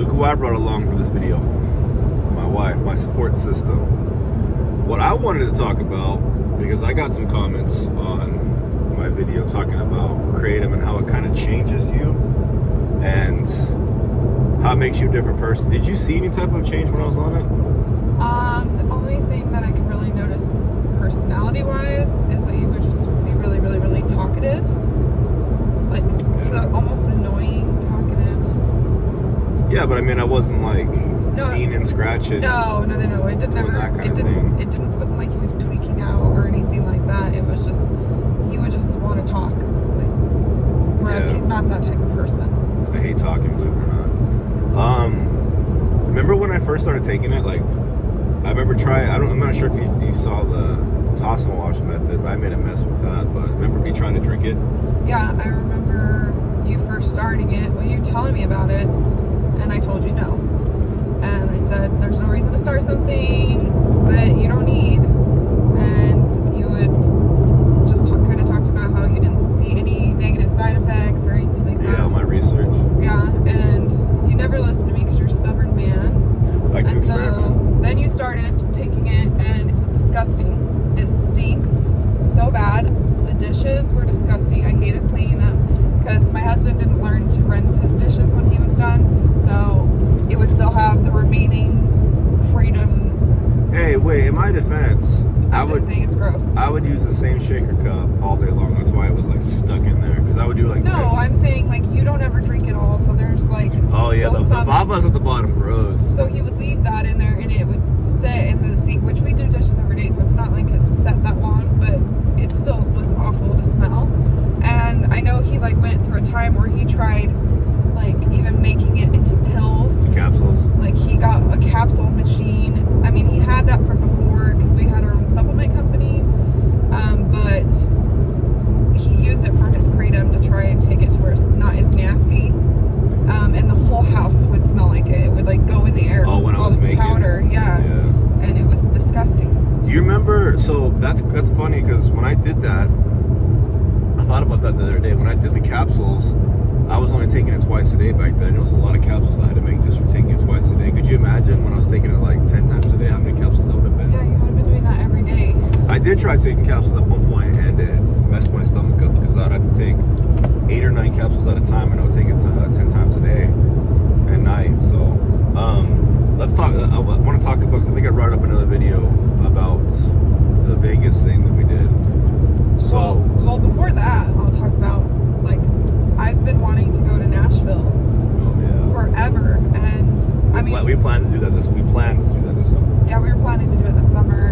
Look who I brought along for this video. My wife, my support system. What I wanted to talk about, because I got some comments on my video talking about Kratom and how it kind of changes you and how it makes you a different person. Did you see any type of change when I was on it? The only thing that I could really notice personality-wise is that you would just be really, really, really talkative. Like, to the almost annoying talkative. Yeah, but I mean, I wasn't like fiending, scratching. No. It didn't ever. It wasn't like he was tweaking out or anything like that. It was just he would just want to talk. Like, whereas he's not that type of person. I hate talking, believe it or not. Remember when I first started taking it? Like, I remember trying. I'm not sure if you saw the toss and wash method, but I made a mess with that. But remember me trying to drink it? Yeah, I remember you first starting it. Well, you telling me about it, and I told you no. And I said, there's no reason to start something that you don't need. And you would just kind of talked about how you didn't see any negative side effects or anything like that. Yeah, my research. Yeah, and you never listened to me because you're a stubborn man. Like and so then you started taking it, and it was disgusting. It stinks so bad. The dishes were disgusting. I hated cleaning them because my husband didn't learn to rinse his dishes when he was done. So it would still have the remaining Kratom. Hey, wait, in my defense, I'm just saying it's gross. I would use the same shaker cup all day long. That's why it was like stuck in there. Because I would do like I'm saying like you don't ever drink it all. So there's like the baba's at the bottom, gross. So he would leave that in there and it would sit in the sink, which we do dishes every day. So it's not like it's set that long, but it still was awful to smell. And I know he like went through a time where he tried like even making it into pills. The capsules. Like he got a capsule machine. I mean, he had that from before because we had our own supplement company. But he used it for his Kratom to try and take it to where it's not as nasty. And the whole house would smell like it. It would like go in the air. Oh, when I was making powder, yeah. And it was disgusting. Do you remember? So that's funny because when I did that, I thought about that the other day. When I did the capsules, I was only taking it twice a day back then. It was a lot of capsules I had to make just for taking it twice a day. Could you imagine when I was taking it like 10 times a day, how many capsules that would have been? Yeah, you would have been doing that every day. I did try taking capsules at one point, and it messed my stomach up because I'd have to take 8 or 9 capsules at a time, and I would take it 10 times a day at night. So let's talk. I want to talk about, because I think I brought up another video about the Vegas thing that we did. So well, before that, I'll talk about like I've been wanting to go to Nashville forever, and I mean we plan to do that this summer. Yeah, we were planning to do it this summer,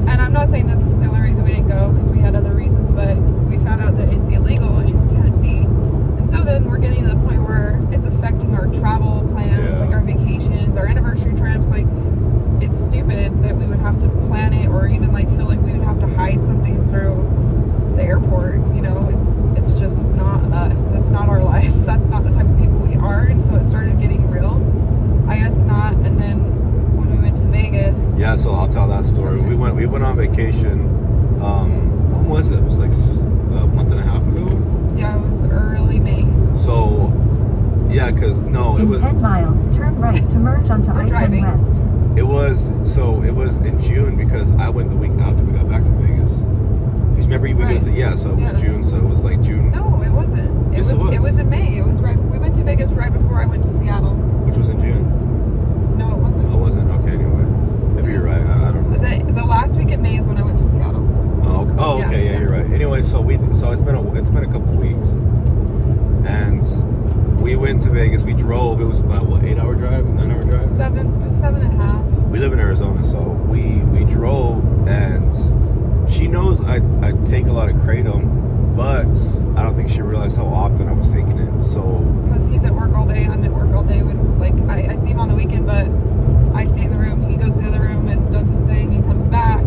and I'm not saying that this is the only reason we didn't go because we had other reasons, but we found out that it's illegal in Tennessee, and so then we're getting to the point where it's affecting our travel plans, like our vacations, our anniversary trips. Like, it's stupid that we would have to plan it or even like feel like we would have to hide something through the airport. You know, it's just not us. That's not our life. That's not the type of people we are. And so it started getting real. I guess not. And then when we went to Vegas. Yeah, so I'll tell that story. Okay. We went on vacation. When was it? It was like a month and a half ago. Yeah, it was early May. So yeah, because it was 10 miles. Turn right to merge onto I-10 West. It was in June because I went the week after we got back from Vegas. Remember we went to so it was June, so it was like June. No, it wasn't. It was in May. It was right. We went to Vegas right before I went to Seattle. Which was in June. No, it wasn't. Oh, it wasn't. Okay, anyway. Maybe you're right. I don't know. The last week in May is when I went to Seattle. Oh, okay, yeah, you're right. Anyway, so it's been a couple weeks, and we went to Vegas. We drove. It was about 8-hour drive, 9-hour drive. 7.5. We live in Arizona, so we drove, and she knows I take a lot of Kratom, but I don't think she realized how often I was taking it. So because he's at work all day, I'm at work all day. I see him on the weekend, but I stay in the room. He goes to the other room and does his thing and comes back.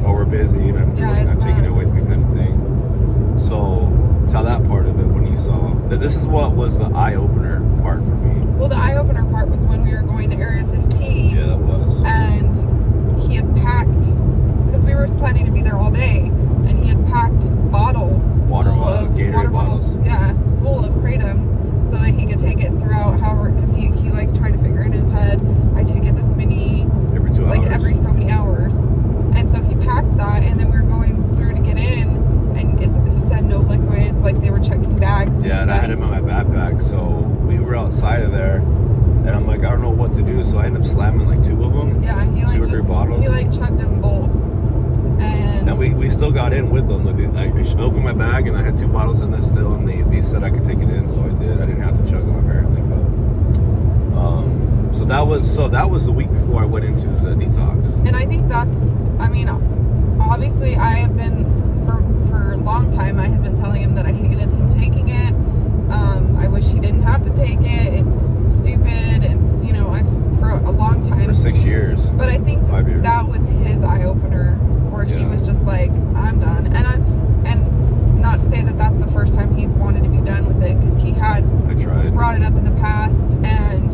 Oh, we're busy, and I'm taking it away from me, kind of thing. So tell that part of it when you saw that. This is what was the eye opener part for me. Well, the eye opener part was when we were going to Area 15. Yeah, that was. And he had packed, because we were planning to be there all day, and he had packed bottles, water bottles, full of Kratom, so that he could take it throughout, because he there. And I'm like, I don't know what to do. So I ended up slamming like 2 of them. Yeah, he like 2 or 3 bottles. He like chugged them both. And we still got in with them. Like, I opened my bag and I had 2 bottles in there still, and they said I could take it in, so I did. I didn't have to chug them apparently, but so that was the week before I went into the detox. And I think that's, I mean, obviously I have been for a long time. I had been telling him that I hated him taking it. I wish he didn't have to take it. It's stupid. It's, you know, for a long time. For 6 years. But I think 5 years. that was his eye opener, where he was just like, I'm done. And not to say that that's the first time he wanted to be done with it, because he had brought it up in the past, and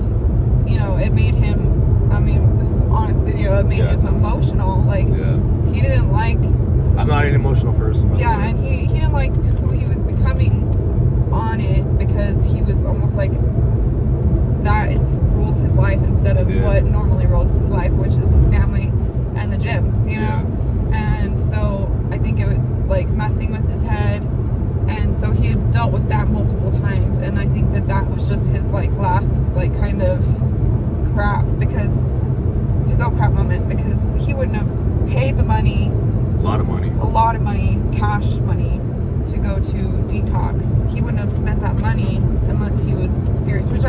you know, it made him, I mean, this honest video, it made him emotional. Like, he didn't like. I'm not an emotional person. Yeah, and he didn't like who he was becoming on it, because he was almost like that rules his life instead of what normally rules his life, which is his family and the gym, you know. And so I think it was like messing with his head, and so he had dealt with that multiple times, and I think that was just his like last like kind of crap, because his old crap moment, because he wouldn't have paid the money, a lot of money, cash money, to go to detox. He wouldn't have spent that money unless he was serious, which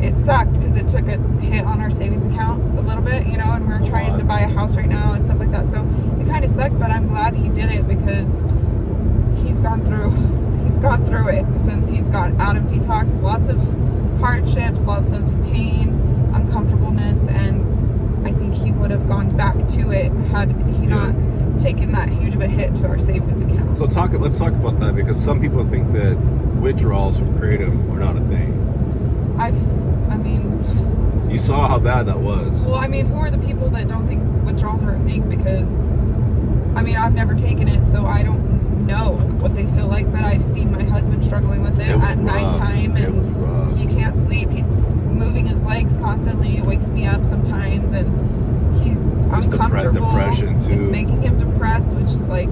it sucked, because it took a hit on our savings account a little bit, you know, and we're trying to buy a house right now and stuff like that, so it kind of sucked, but I'm glad he did it, because he's gone through it since he's got out of detox. Lots of hardships, lots of pain, uncomfortableness, and I think he would have gone back to it had he not taken that huge of a hit to our savings account. So let's talk about that, because some people think that withdrawals from Kratom are not a thing. I mean, you saw how bad that was. Well, I mean, who are the people that don't think withdrawals are a thing? Because I mean, I've never taken it, so I don't know what they feel like, but I've seen my husband struggling with it at nighttime, and he can't sleep. He's moving his legs constantly. It wakes me up sometimes, and he's uncomfortable. Depression too. It's making him depressed, which is like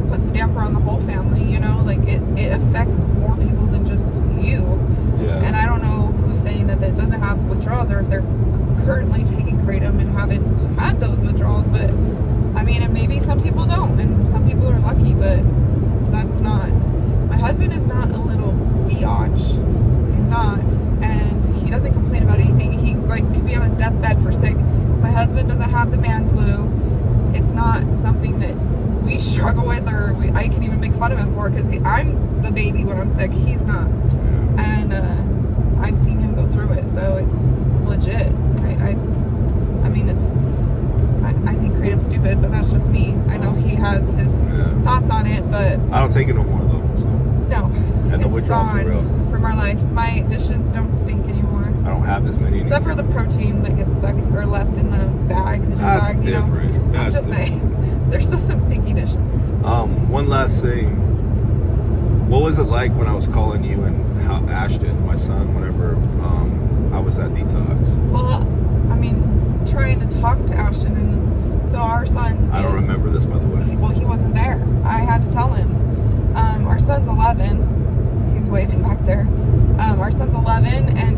puts a damper on the whole family, you know, like it affects more people than just you. Yeah. And I don't know who's saying that doesn't have withdrawals, or if they're currently taking Kratom and haven't had those withdrawals, but I mean, and maybe some people don't, and some people are lucky, but that's not. My husband is not a little biatch. He's not, and he doesn't complain about anything. He's like, could be on his deathbed for sick. My husband doesn't have the man flu. It's not something that we struggle with, or I can even make fun of him for, because I'm the baby when I'm sick. He's not, and I've seen him go through it, so it's legit. I mean, I think Kratom's stupid, but that's just me. I know he has his thoughts on it, but I don't take it no more though. So. No, and the withdrawals are real. From our life. My dishes don't stink anymore. I don't have as many except for the protein that gets stuck or left in the bag, the gym That's bag. Different. You know, I'm just saying, there's still some stinky dishes. One last thing. What was it like when I was calling you and how Ashton, my son, whenever I was at detox? Well, I mean, trying to talk to Ashton, and so our son. I don't remember this, by the way. Well, he wasn't there. I had to tell him. Our son's 11. He's waving back there. Our son's 11, and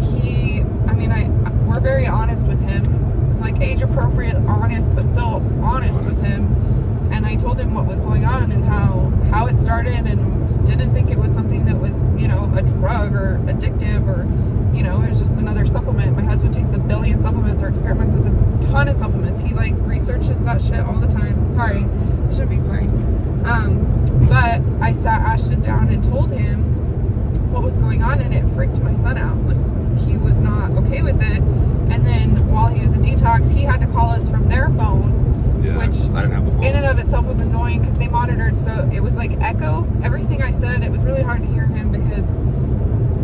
we're very honest with him, like age appropriate, honest, but still honest with him. And I told him what was going on and how it started, and didn't think it was something that was, you know, a drug or addictive, or, you know, it was just another supplement. My husband takes 1 billion supplements or experiments with a ton of supplements. He like researches that shit all the time. Sorry, I shouldn't be swearing. But I sat Ashton down and told him what was going on, and it freaked my son out. Like, he was not okay with it. And then while he was in detox, he had to call us from their phone, which I didn't have the phone. In and of itself was annoying, because they monitored, so it was like echo. Everything I said, it was really hard to hear him, because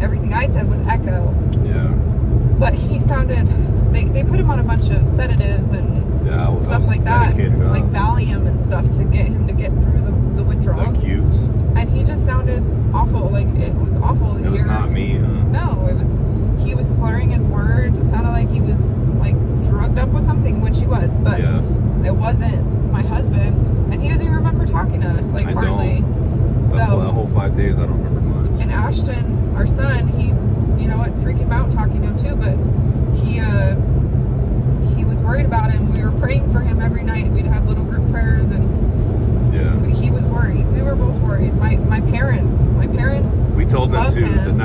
everything I said would echo. Yeah. But he sounded, they put him on a bunch of sedatives and stuff like that, like Valium and stuff, to get him to get through the withdrawals. The cutes. And he just sounded awful. Like, it was awful to hear. It was not me, huh? No, he was slurring his words. It sounded like he was like drugged up with something, which he was, but it wasn't my husband, and he doesn't even remember talking to us, like, hardly. So the whole 5 days, I don't remember much. And Ashton, our son, he, you know, it freaked him out talking to him too, but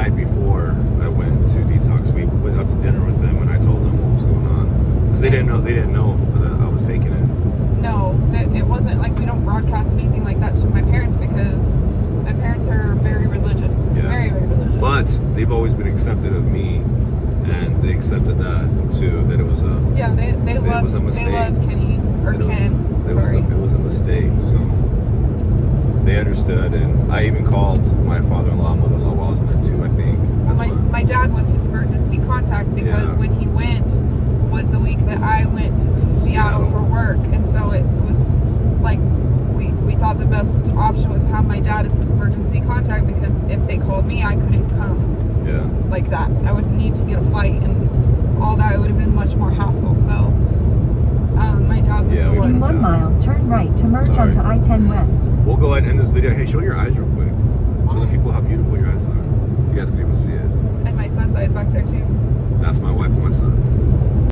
night before I went to detox, we went out to dinner with them, and I told them what was going on because they didn't know that I was taking it. No, it wasn't like we don't broadcast anything like that to my parents because my parents are very religious. Yeah. Very, very religious. But they've always been accepted of me, and they accepted that too. That it was a they loved Kenny or Ken. Sorry. It was a mistake. So they understood, and I even called my father-in-law, mother-in-law while I was in there too. I think. My dad was his emergency contact because when he went was the week that I went to Seattle for work, and so it was like we thought the best option was have my dad as his emergency contact because if they called me, I couldn't come. Yeah. Like that, I would need to get a flight and all that. It would have been much more hassle. So my dad was the one. In 1 mile, turn right to merge onto I-10 West. We'll go ahead and end this video. Hey, show your eyes real quick. Show the people how beautiful your eyes are. You guys can even see it. And my son's eyes back there too. That's my wife and my son.